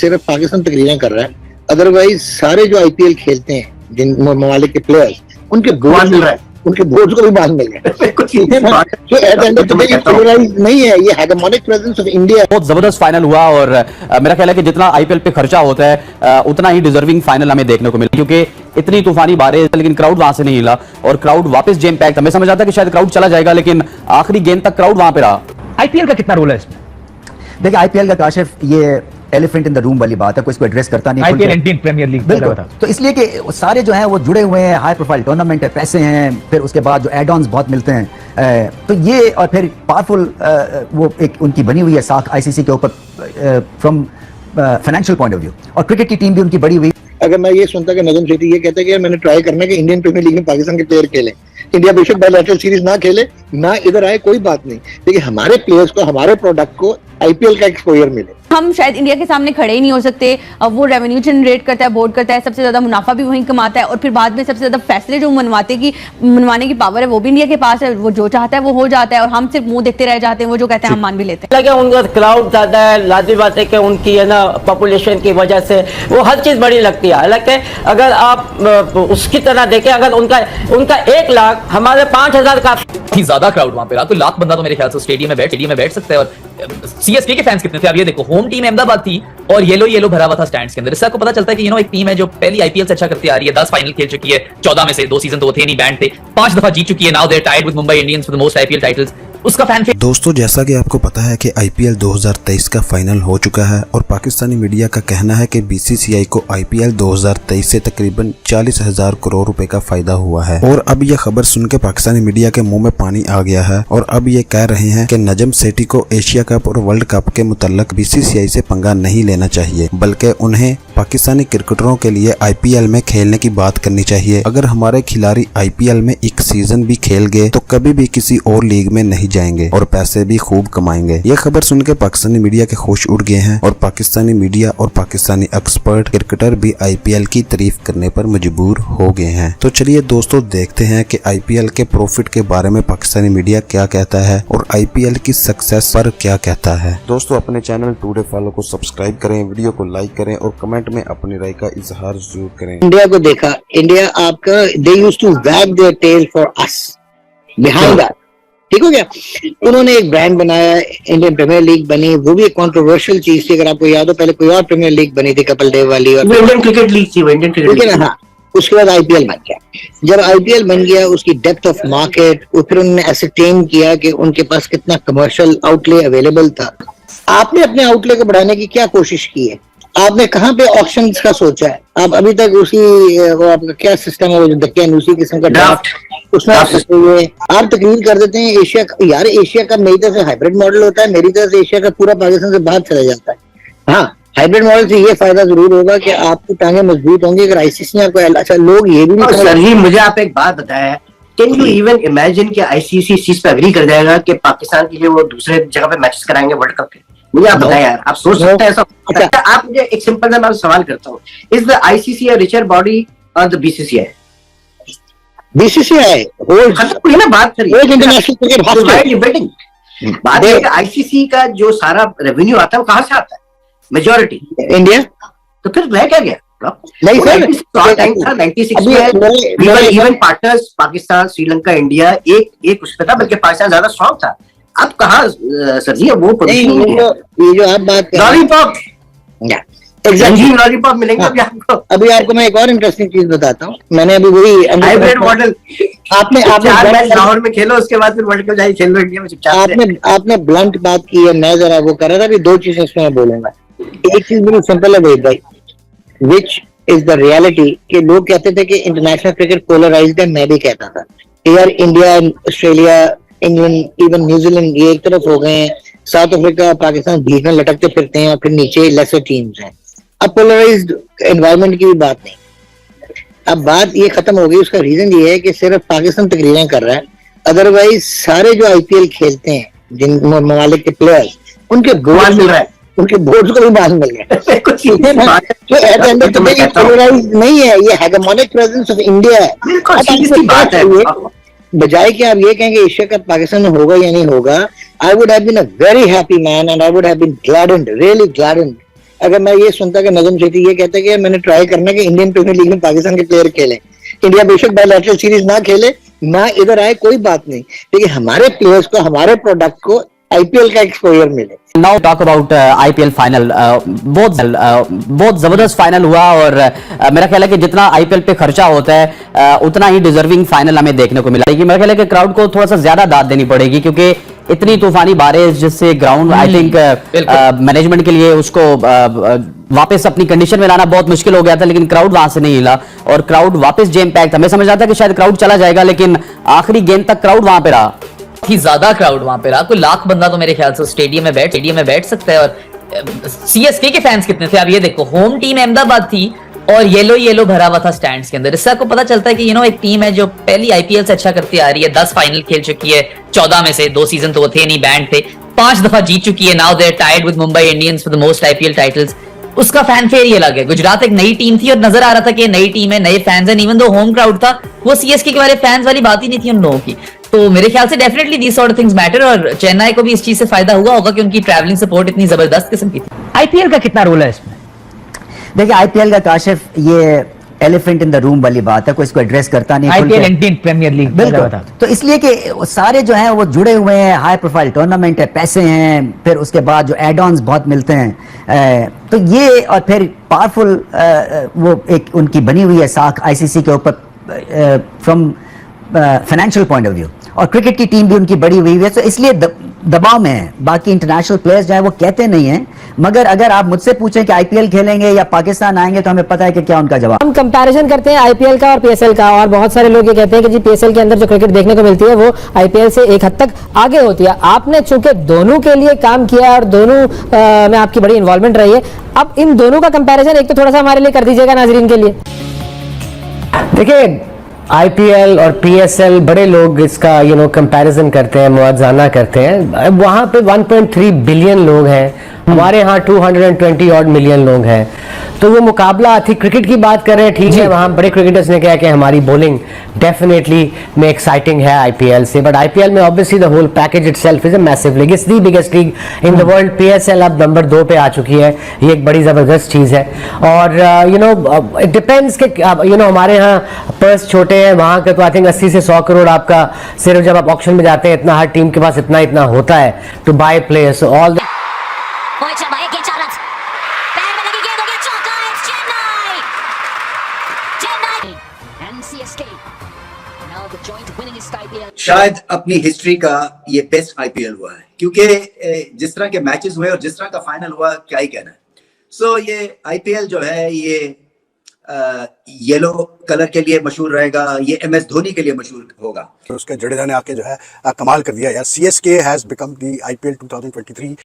सिर्फ पाकिस्तान तकरीरें कर रहा है, अदरवाइज सारे जो आईपीएल खेलते हैं जिन ममालिक के प्लेयर्स, उनके बोर्ड मिल रहा है, उनके बोर्ड को भी बांध मिल गया। तो at the end of the day polarize नहीं है, ये हेगेमोनिक प्रेजेंस ऑफ इंडिया। बहुत जबरदस्त फाइनल हुआ और मेरा ख्याल है कि जितना आईपीएल पे खर्चा होता है उतना ही डिजर्विंग फाइनल हमें देखने को मिला, क्योंकि इतनी तूफानी बारिश, लेकिन क्राउड वहां से नहीं हिला और क्राउड वापस जैम पैक्ड। हमें समझ आता कि शायद क्राउड चला जाएगा, लेकिन आखिरी गेंद तक क्राउड वहां पे रहा। आईपीएल का कितना रोल है इसमें? देखिए आईपीएल का काशिफ ये एलिफेंट इन द रूम वाली बात है, कोई इसको एड्रेस करता नहीं। आईपीएल इंडियन प्रीमियर लीग तो इसलिए कि सारे जो हैं वो जुड़े हुए हैं, हाई प्रोफाइल टूर्नामेंट है, पैसे हैं, फिर उसके बाद जो एड ऑन्स बहुत मिलते हैं, तो ये और फिर पावरफुल वो एक उनकी बनी हुई है साख आईसीसी के ऊपर from financial point of view, और क्रिकेट की टीम भी उनकी बड़ी हुई। अगर मैं ये सुनता कि नजम सेठी ये कहता है कि मैंने ट्राई करना है कि इंडियन प्रीमियर लीग में पाकिस्तान के प्लेयर खेलें, इंडिया बेशक बायलैटरल सीरीज ना खेले, ना इधर आए, कोई बात नहीं, लेकिन हमारे प्लेयर्स को, हमारे प्रोडक्ट को आईपीएल का एक्सपोजर मिले। हम शायद इंडिया के सामने खड़े ही नहीं हो सकते। वो रेवेन्यू जनरेट करता है, बोर्ड करता है, सबसे ज्यादा मुनाफा भी वहीं कमाता है, और फिर बाद में सबसे ज्यादा फैसले जो मनवाने की पावर है वो भी इंडिया के पास है। वो जो चाहता है वो हो जाता है, और हम सिर्फ मुंह देखते रह जाते हैं। वो जो कहते हैं हम मान भी लेते हैं। उनका क्राउड ज्यादा है, लाजिम बात है कि उनकी है ना पॉपुलेशन की वजह से वो हर चीज बड़ी लगती है। हालांकि अगर आप उसकी तरह देखें, अगर उनका 1 लाख, हमारे 5,000 का ज्यादा क्राउड वहां पे रहा, तो लाख बंदा तो मेरे ख्याल से स्टेडियम में बैठ सकता है। और सीएसके के फैंस कितने थे आप ये देखो, होम टीम अहमदाबाद थी और येलो भरा हुआ था स्टैंड्स के अंदर। इससे आपको पता चलता है कि एक टीम है जो पहली आईपीएल से अच्छा करती आ रही है, 10 फाइनल खेल चुकी है, 14 में से 2 सीजन तो वो थे नहीं, बैंड थे, 5 दफा जीत चुकी है। Now they are tied with Mumbai Indians for the most IPL titles. उसका फैन दोस्तों, जैसा कि आपको पता है कि आईपीएल 2023 का फाइनल हो चुका है और पाकिस्तानी मीडिया का कहना है कि बीसीसीआई को आईपीएल 2023 से तकरीबन 40,000 करोड़ रुपए का फायदा हुआ है। और अब यह खबर सुन के पाकिस्तानी मीडिया के मुंह में पानी आ गया है और अब ये कह रहे हैं कि नजम सेठी को एशिया कप और वर्ल्ड कप के मुतल्लक बीसीसीआई से पंगा नहीं लेना चाहिए, बल्कि उन्हें पाकिस्तानी क्रिकेटरों के लिए आईपीएल में खेलने की बात करनी चाहिए। अगर हमारे खिलाड़ी आईपीएल में एक सीजन भी खेल गए तो कभी भी किसी और लीग में नहीं जाएंगे और पैसे भी खूब कमाएंगे। ये खबर सुन के पाकिस्तानी मीडिया के होश उड़ गए हैं और पाकिस्तानी मीडिया और पाकिस्तानी एक्सपर्ट क्रिकेटर भी आईपीएल की तारीफ करने पर मजबूर हो गए हैं। तो चलिए दोस्तों, देखते हैं कि आईपीएल के प्रॉफिट के बारे में पाकिस्तानी मीडिया क्या कहता है और आईपीएल की सक्सेस पर क्या कहता है। दोस्तों, अपने चैनल टुडे फॉलो को सब्सक्राइब करें, वीडियो को लाइक करें और कमेंट में अपनी राय का इजहार जरूर करें। इंडिया को देखा, इंडिया आपका they used to wag their tail for us behind that, ठीक हो गया। उन्होंने एक ब्रांड बनाया, इंडियन प्रीमियर लीग बनी, वो भी एक कंट्रोवर्शियल चीज थी। अगर आपको याद हो, पहले कोई और प्रीमियर लीग बनी थी कपिल देव वाली, और इंडियन क्रिकेट लीग थी, इंडियन क्रिकेट लीग। हाँ, उसके बाद आईपीएल बन गया। जब आईपीएल बन गया, उसकी डेप्थ ऑफ मार्केट, फिर उन्होंने एसरटेन किया कि उनके पास कितना कमर्शियल आउटले अवेलेबल था। आपने अपने आउटले को बढ़ाने की क्या कोशिश की है? आपने कहाँ पे ऑप्शंस का सोचा है? आप अभी तक उसी वो आपका क्या सिस्टम है, वो जो दक्कन उसी किस्म का ड्राफ्ट, उसमें आप तकरीर कर देते हैं। एशिया यार, एशिया का मेरी तरफ से हाइब्रिड मॉडल होता है, मेरी तरफ से एशिया का पूरा पाकिस्तान से बाहर चला जाता है। हाँ, हाइब्रिड मॉडल से ये फायदा जरूर होगा कि आपकी टांगे मजबूत होंगी। अगर आईसीसी ने आपको अच्छा, लोग ये भी सर जी, मुझे आप एक बात बताया, कैन यू इवन इमेजिन कि आईसीसी इस चीज पे एग्री कर जाएगा कि पाकिस्तान के लिए वो दूसरे जगह पे मैचेस कराएंगे वर्ल्ड कप के? मुझे आप बताएं यार, आप सोच सकते हैं ऐसा? अच्छा, आप मुझे एक सिंपल सा मैं सवाल करता हूँ, is the ICC a richer body और द बीसीसीआई? बीसीसीआई खत्म ना बात करिए, इंटरनेशनल क्रिकेट बात है कि आईसीसी का जो सारा रेवेन्यू आता है वो कहाँ से आता है? Majority India. तो फिर रह क्या गया? नहीं सर, 96 में even partners Pakistan, Sri Lanka, India एक उस पे था, बल्कि पाकिस्तान ज्यादा स्ट्रॉन्ग था। अब कहाँ सर जी वो पोजीशन नहीं है। ये जो आप बात कर लॉलीपॉप, एग्जैक्टली लॉलीपॉप मिलेंगे अभी आपको। अभी आपको मैं एक और इंटरेस्टिंग चीज बताता हूँ। मैंने अभी वही हाइब्रिड मॉडल, आपने लाहौर में खेलो, उसके बाद फिर वर्ल्ड कप जाके खेलो इंडिया में चुपचाप। आपने ब्लंट बात की है, मैं जरा वो कर रहा था। अभी 2 चीजें इसमें मैं बोलूंगा। एक चीज बड़ी सिंपल है भाई, विच इज द रियलिटी, कि लोग कहते थे कि इंटरनेशनल क्रिकेट पोलराइज्ड है। मैं भी कहता था यार, India, Australia, England, even New Zealand ये एक तरफ हो गए हैं, साउथ अफ्रीका, पाकिस्तान बीच में लटकते फिरते हैं और फिर नीचे लेसर टीम्स हैं। अब पोलराइज्ड एनवायरनमेंट की भी बात नहीं, अब बात ये खत्म हो गई। उसका रीजन ये है कि सिर्फ पाकिस्तान तकरीरें कर रहा है, अदरवाइज सारे जो आईपीएल खेलते हैं जिन ममालिक के प्लेयर्स, उनके बोर्ड मिल रहा है, उनके बोर्ड को भी बांध मिल गया। तो at the end of the day polarized नहीं है, ये हेगेमोनिक प्रेजेंस ऑफ इंडिया है। बजाय कि आप ये कहें कि एशिया कप पाकिस्तान में होगा या नहीं होगा, I would have been a very happy man and I would have been gladdened, really gladdened अगर मैं ये सुनता कि नजम सेठी ये कहते कि मैंने ट्राई करना कि इंडियन प्रीमियर लीग में पाकिस्तान के प्लेयर खेलें, इंडिया बेशक बायलैटरल सीरीज ना खेले, ना इधर आए, कोई बात नहीं, लेकिन हमारे प्लेयर्स को, हमारे प्रोडक्ट को आईपीएल का एक्सपोजर मिले। Now talk about IPL final. बहुत जबरदस्त फाइनल हुआ और मेरा ख्याल है कि जितना आईपीएल पे खर्चा होता है उतना ही डिजर्विंग फाइनल हमें देखने को मिला। लेकिन मेरा ख्याल है कि क्राउड को थोड़ा सा ज्यादा दाद देनी पड़ेगी, क्योंकि इतनी तूफानी बारिश जिससे ग्राउंड आई थिंक मैनेजमेंट के लिए उसको वापस अपनी कंडीशन में लाना बहुत मुश्किल हो गया था, लेकिन क्राउड वहां से नहीं हिला और क्राउड वापस जेम पैक्ड। हमें समझ आता कि शायद क्राउड चला जाएगा, लेकिन आखिरी गेंद तक क्राउड वहां पे रहा। ही ज्यादा क्राउड वहां पे रहा, कोई लाख बंदा तो मेरे ख्याल से स्टेडियम में बैठ सकता है। और सीएसके के फैंस कितने थे आप ये देखो, होम टीम अहमदाबाद थी और येलो भरा हुआ था स्टैंड्स के अंदर। इससे आपको पता चलता है कि एक टीम है जो पहली आईपीएल से अच्छा करती आ रही है, 10 फाइनल खेल चुकी है 14 में से, 2 सीजन तो वो थे नहीं, बैंड थे, 5 दफा जीत चुकी है। Now they are tied with Mumbai Indians for the most IPL titles. उसका फैन फेयर ये लग गया। गुजरात एक नई टीम थी और नजर आ रहा था कि नई टीम है, नए फैंस हैं, इवन दो होम क्राउड था, वो सीएसके के बारे फैंस वाली बात ही नहीं थी उन लोगों की। तो मेरे ख्याल से definitely these sort of things matter और चेन्नई को भी इस चीज से फायदा हुआ होगा कि उनकी ट्रैवलिंग सपोर्ट इतनी जबरदस्त किस्म की थी। आईपीएल का कितना रोल है इसमें? देखिए आईपीएल का काशिफ ये एलिफेंट इन द रूम वाली बात है, कोई इसको एड्रेस करता नहीं। आईपीएल इंडियन प्रीमियर लीग बिल्कुल, तो इसलिए कि सारे जो हैं वो जुड़े हुए हैं, हाई प्रोफाइल टूर्नामेंट है, पैसे हैं, फिर उसके बाद जो एड ऑन्स बहुत मिलते हैं, तो ये और फिर पावरफुल वो एक उनकी बनी हुई है साख आईसीसी के ऊपर from financial point of view, और क्रिकेट की टीम भी उनकी बड़ी हुई है, तो इसलिए दबाव में है। बाकी इंटरनेशनल प्लेयर्स जो है वो कहते नहीं हैं, मगर अगर आप मुझसे पूछें कि आईपीएल खेलेंगे या पाकिस्तान आएंगे तो हमें पता है कि क्या उनका जवाब। हम कंपैरिजन करते हैं आईपीएल का और पीएसएल का, और बहुत सारे लोग ये कहते हैं कि जी पीएसएल के अंदर जो क्रिकेट देखने को मिलती है वो आईपीएल से एक हद तक आगे होती है। आपने चूंकि दोनों के लिए काम किया और दोनों में आपकी बड़ी इन्वॉल्वमेंट रही है, अब इन दोनों का कंपैरिजन एक तो थोड़ा सा हमारे लिए कर दीजिएगा नाजरीन के लिए। देखिए आईपीएल और पीएसएल बड़े लोग इसका कंपैरिजन करते हैं, मुआवजाना करते हैं। वहां पे 1.3 बिलियन लोग हैं, हमारे यहाँ 220 ऑड मिलियन लोग हैं, तो वो मुकाबला थी। क्रिकेट की बात कर रहे हैं, ठीक है, वहाँ बड़े क्रिकेटर्स ने कहा कि हमारी बॉलिंग डेफिनेटली में एक्साइटिंग है आईपीएल से, बट आईपीएल में obviously the whole package itself is a massive league, it's the biggest league in the world. PSL अब नंबर 2 पे आ चुकी है, ये एक बड़ी जबरदस्त चीज है। और इट डिपेंड्स कि हमारे यहाँ पर्स छोटे हैं, वहाँ के तो आई थिंक 80 से 100 करोड़ आपका सिर्फ जब आप ऑक्शन में जाते हैं, इतना हर टीम के पास इतना होता है टू बाय प्लेयर्स। ऑल शायद अपनी हिस्ट्री का ये बेस्ट आईपीएल हुआ है, क्योंकि जिस तरह के मैचेस हुए और जिस तरह का फाइनल हुआ, क्या ही कहना है। सो ये आईपीएल जो है ये येलो कलर के लिए मशहूर रहेगा, ये एमएस धोनी के लिए मशहूर होगा। तो उसके जडेजा ने आके जो है कमाल कर दिया यार। CSK has become the IPL 2023